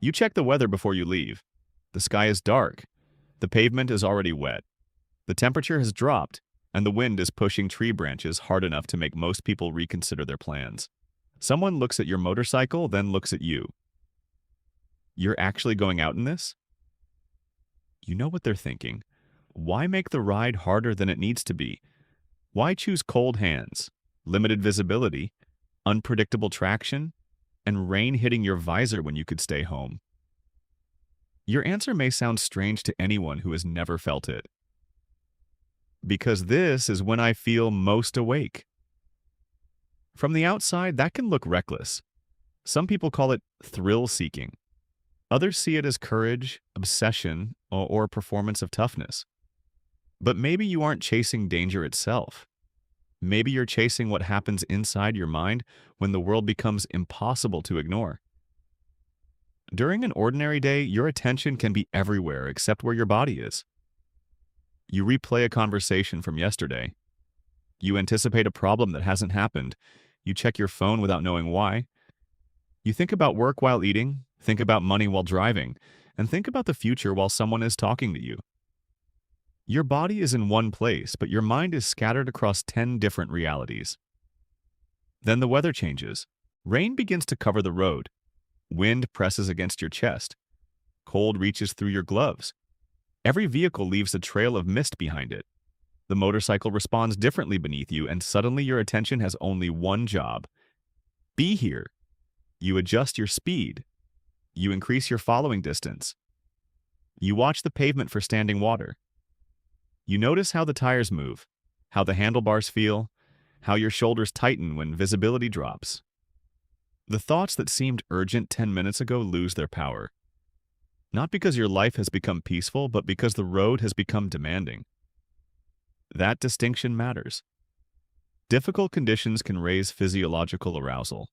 You check the weather before you leave. The sky is dark. The pavement is already wet. The temperature has dropped, and the wind is pushing tree branches hard enough to make most people reconsider their plans. Someone looks at your motorcycle, then looks at you. You're actually going out in this? You know what they're thinking. Why make the ride harder than it needs to be? Why choose cold hands, limited visibility, unpredictable traction, and rain hitting your visor when you could stay home? Your answer may sound strange to anyone who has never felt it. Because this is when I feel most awake. From the outside, that can look reckless. Some people call it thrill-seeking. Others see it as courage, obsession, or a performance of toughness. But maybe you aren't chasing danger itself. Maybe you're chasing what happens inside your mind when the world becomes impossible to ignore. During an ordinary day, your attention can be everywhere except where your body is. You replay a conversation from yesterday. You anticipate a problem that hasn't happened. You check your phone without knowing why. You think about work while eating, think about money while driving, and think about the future while someone is talking to you. Your body is in one place, but your mind is scattered across 10 different realities. Then the weather changes. Rain begins to cover the road. Wind presses against your chest. Cold reaches through your gloves. Every vehicle leaves a trail of mist behind it. The motorcycle responds differently beneath you, and suddenly your attention has only one job. Be here. You adjust your speed. You increase your following distance. You watch the pavement for standing water. You notice how the tires move, how the handlebars feel, how your shoulders tighten when visibility drops. The thoughts that seemed urgent 10 minutes ago lose their power. Not because your life has become peaceful, but because the road has become demanding. That distinction matters. Difficult conditions can raise physiological arousal.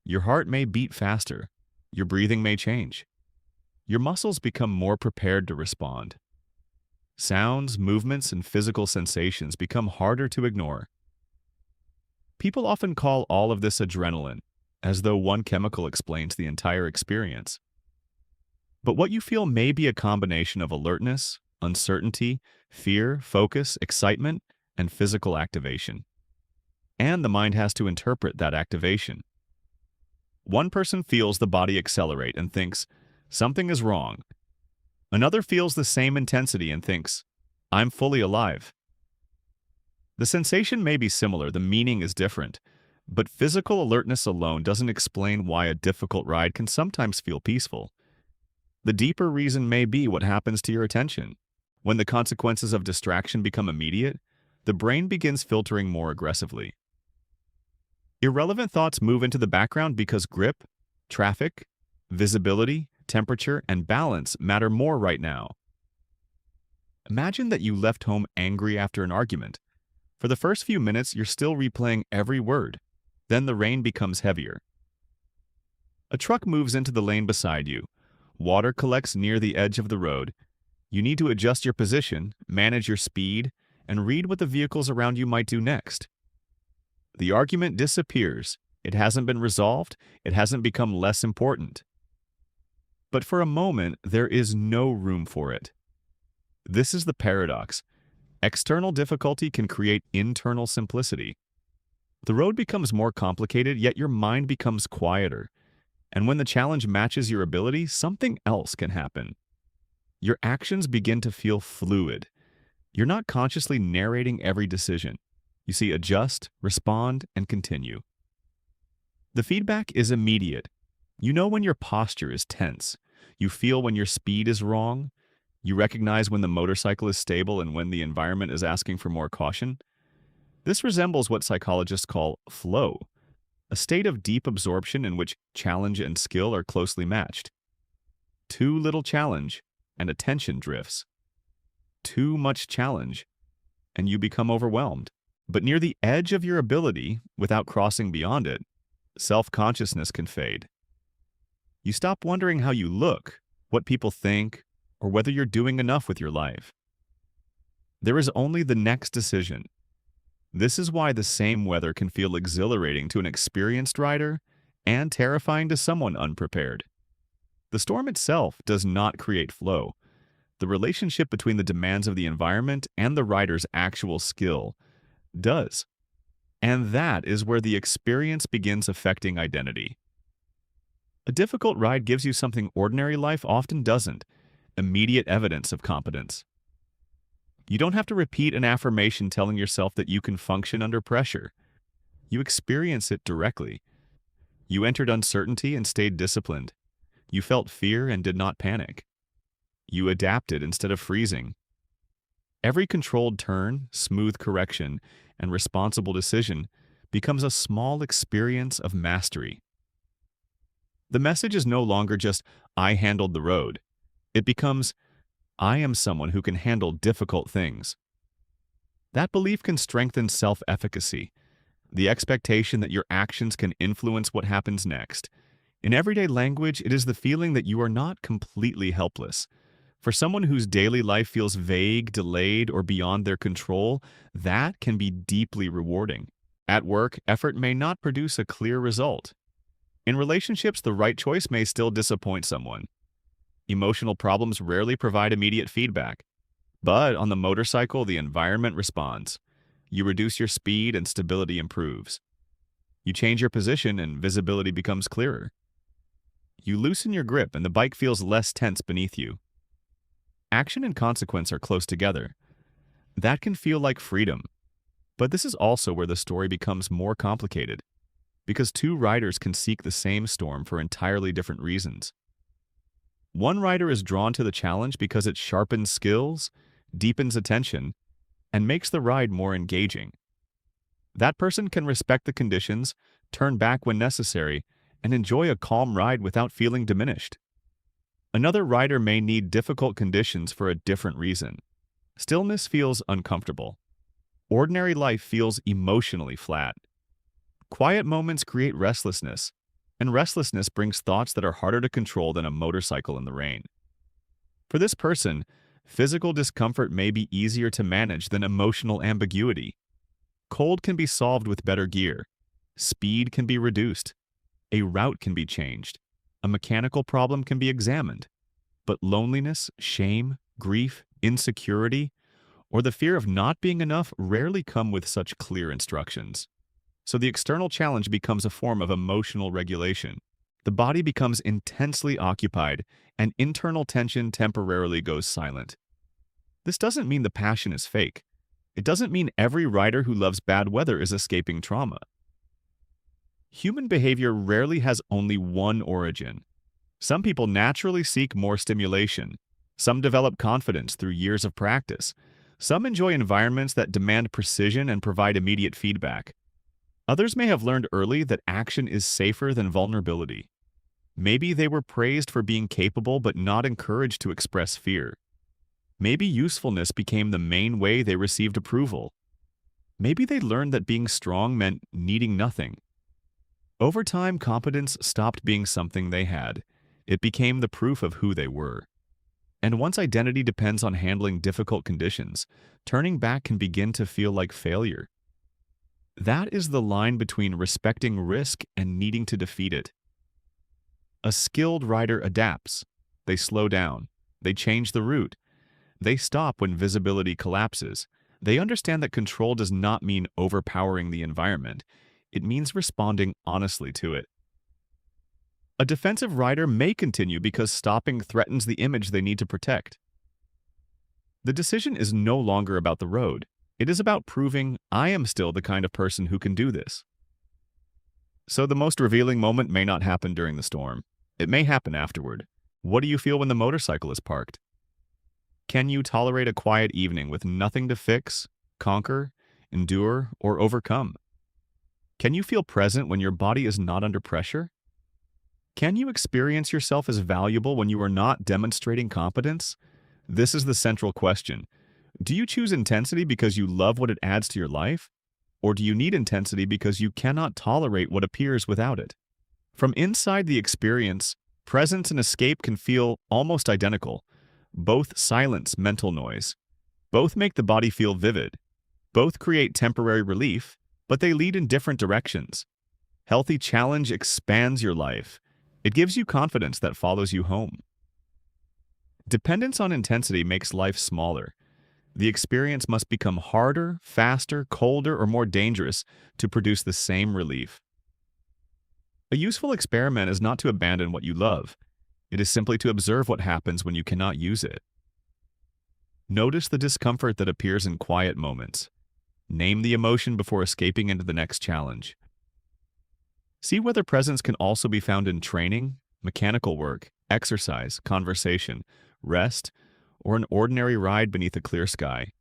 Your heart may beat faster. Your breathing may change. Your muscles become more prepared to respond. Sounds, movements, and physical sensations become harder to ignore. People often call all of this adrenaline, as though one chemical explains the entire experience. But what you feel may be a combination of alertness, uncertainty, fear, focus, excitement, and physical activation. And the mind has to interpret that activation. One person feels the body accelerate and thinks, something is wrong. Another feels the same intensity and thinks, I'm fully alive. The sensation may be similar, the meaning is different, but physical alertness alone doesn't explain why a difficult ride can sometimes feel peaceful. The deeper reason may be what happens to your attention. When the consequences of distraction become immediate, the brain begins filtering more aggressively. Irrelevant thoughts move into the background because grip, traffic, visibility, temperature, and balance matter more right now. Imagine that you left home angry after an argument. For the first few minutes, you're still replaying every word. Then the rain becomes heavier. A truck moves into the lane beside you. Water collects near the edge of the road. You need to adjust your position, manage your speed, and read what the vehicles around you might do next. The argument disappears. It hasn't been resolved. It hasn't become less important. But for a moment, there is no room for it. This is the paradox. External difficulty can create internal simplicity. The road becomes more complicated, yet your mind becomes quieter. And when the challenge matches your ability, something else can happen. Your actions begin to feel fluid. You're not consciously narrating every decision. You see, adjust, respond, and continue. The feedback is immediate. You know when your posture is tense. You feel when your speed is wrong. You recognize when the motorcycle is stable and when the environment is asking for more caution. This resembles what psychologists call flow, a state of deep absorption in which challenge and skill are closely matched. Too little challenge, and attention drifts. Too much challenge, and you become overwhelmed. But near the edge of your ability, without crossing beyond it, self-consciousness can fade. You stop wondering how you look, what people think, or whether you're doing enough with your life. There is only the next decision. This is why the same weather can feel exhilarating to an experienced rider and terrifying to someone unprepared. The storm itself does not create flow. The relationship between the demands of the environment and the rider's actual skill does. And that is where the experience begins affecting identity. A difficult ride gives you something ordinary life often doesn't: immediate evidence of competence. You don't have to repeat an affirmation telling yourself that you can function under pressure. You experience it directly. You entered uncertainty and stayed disciplined. You felt fear and did not panic. You adapted instead of freezing. Every controlled turn, smooth correction, and responsible decision becomes a small experience of mastery. The message is no longer just, "I handled the road." It becomes, "I am someone who can handle difficult things." That belief can strengthen self-efficacy, the expectation that your actions can influence what happens next. In everyday language, it is the feeling that you are not completely helpless. For someone whose daily life feels vague, delayed, or beyond their control, that can be deeply rewarding. At work, effort may not produce a clear result. In relationships, the right choice may still disappoint someone. Emotional problems rarely provide immediate feedback. But on the motorcycle, the environment responds. You reduce your speed and stability improves. You change your position and visibility becomes clearer. You loosen your grip and the bike feels less tense beneath you. Action and consequence are close together. That can feel like freedom. But this is also where the story becomes more complicated, because two riders can seek the same storm for entirely different reasons. One rider is drawn to the challenge because it sharpens skills, deepens attention, and makes the ride more engaging. That person can respect the conditions, turn back when necessary, and enjoy a calm ride without feeling diminished. Another rider may need difficult conditions for a different reason. Stillness feels uncomfortable. Ordinary life feels emotionally flat. Quiet moments create restlessness, and restlessness brings thoughts that are harder to control than a motorcycle in the rain. For this person, physical discomfort may be easier to manage than emotional ambiguity. Cold can be solved with better gear. Speed can be reduced. A route can be changed. A mechanical problem can be examined. But loneliness, shame, grief, insecurity, or the fear of not being enough rarely come with such clear instructions. So the external challenge becomes a form of emotional regulation. The body becomes intensely occupied, and internal tension temporarily goes silent. This doesn't mean the passion is fake. It doesn't mean every rider who loves bad weather is escaping trauma. Human behavior rarely has only one origin. Some people naturally seek more stimulation. Some develop confidence through years of practice. Some enjoy environments that demand precision and provide immediate feedback. Others may have learned early that action is safer than vulnerability. Maybe they were praised for being capable but not encouraged to express fear. Maybe usefulness became the main way they received approval. Maybe they learned that being strong meant needing nothing. Over time, competence stopped being something they had. It became the proof of who they were. And once identity depends on handling difficult conditions, turning back can begin to feel like failure. That is the line between respecting risk and needing to defeat it. A skilled rider adapts. They slow down. They change the route. They stop when visibility collapses. They understand that control does not mean overpowering the environment. It means responding honestly to it. A defensive rider may continue because stopping threatens the image they need to protect. The decision is no longer about the road. It is about proving, I am still the kind of person who can do this. So the most revealing moment may not happen during the storm. It may happen afterward. What do you feel when the motorcycle is parked? Can you tolerate a quiet evening with nothing to fix, conquer, endure, or overcome? Can you feel present when your body is not under pressure? Can you experience yourself as valuable when you are not demonstrating competence? This is the central question. Do you choose intensity because you love what it adds to your life? Or do you need intensity because you cannot tolerate what appears without it? From inside the experience, presence and escape can feel almost identical. Both silence mental noise. Both make the body feel vivid. Both create temporary relief, but they lead in different directions. Healthy challenge expands your life. It gives you confidence that follows you home. Dependence on intensity makes life smaller. The experience must become harder, faster, colder, or more dangerous to produce the same relief. A useful experiment is not to abandon what you love. It is simply to observe what happens when you cannot use it. Notice the discomfort that appears in quiet moments. Name the emotion before escaping into the next challenge. See whether presence can also be found in training, mechanical work, exercise, conversation, rest, or an ordinary ride beneath a clear sky.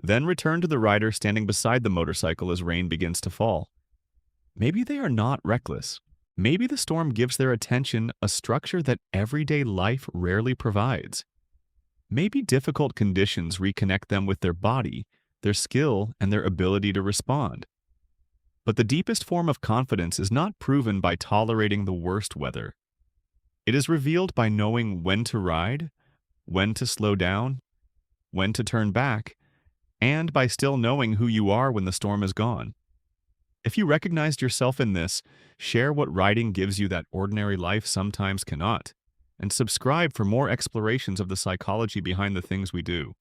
Then return to the rider standing beside the motorcycle as rain begins to fall. Maybe they are not reckless. Maybe the storm gives their attention a structure that everyday life rarely provides. Maybe difficult conditions reconnect them with their body, their skill, and their ability to respond. But the deepest form of confidence is not proven by tolerating the worst weather. It is revealed by knowing when to ride, when to slow down, when to turn back, and by still knowing who you are when the storm is gone. If you recognized yourself in this, share what riding gives you that ordinary life sometimes cannot, and subscribe for more explorations of the psychology behind the things we do.